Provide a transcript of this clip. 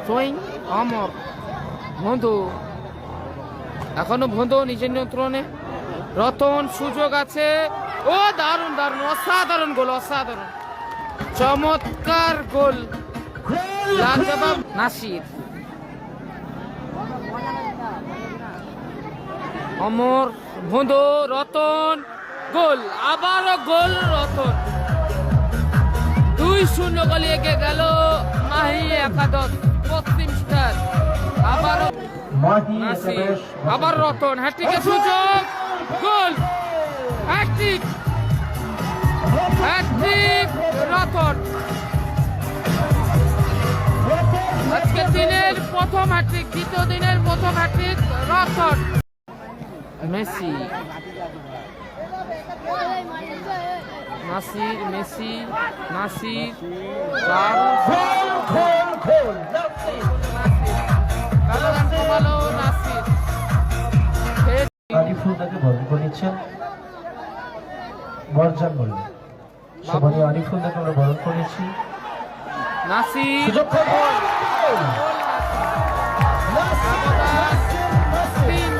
Throwing অমর বন্ধু, এখনো বন্ধু নিজের নিয়ন্ত্রণে। রতন সুযোগ আছে, ও দারুণ দারুণ, অসাধারণ গোল, অসাধারণ চমৎকার গোল, লাজবাব নাসির। অমর বন্ধু, রতন গোল, আবারও গোল রতন। 2-0 গোলে এগিয়ে গেল মাহি একাদশ পশ্চিম স্টার। আবারও নাসির, আবার রতন, হ্যাট্রিকের সুযোগ, গোল, হ্যাট্রিক, হ্যাট্রিক রতন। আজকের দিনের প্রথম হ্যাট্রিক, দ্বিতীয় দিনের প্রথম hat-trick Ratan. Messi, Nasir, Messi, Nasir, ভালো নাসির। আরিফুল তাকে বরণ করে নিচ্ছেন বরজান বললেন। সবাই আরিফুল তাকে আমরা বরণ করে নিচ্ছি। নাসির, সুযোগ তিন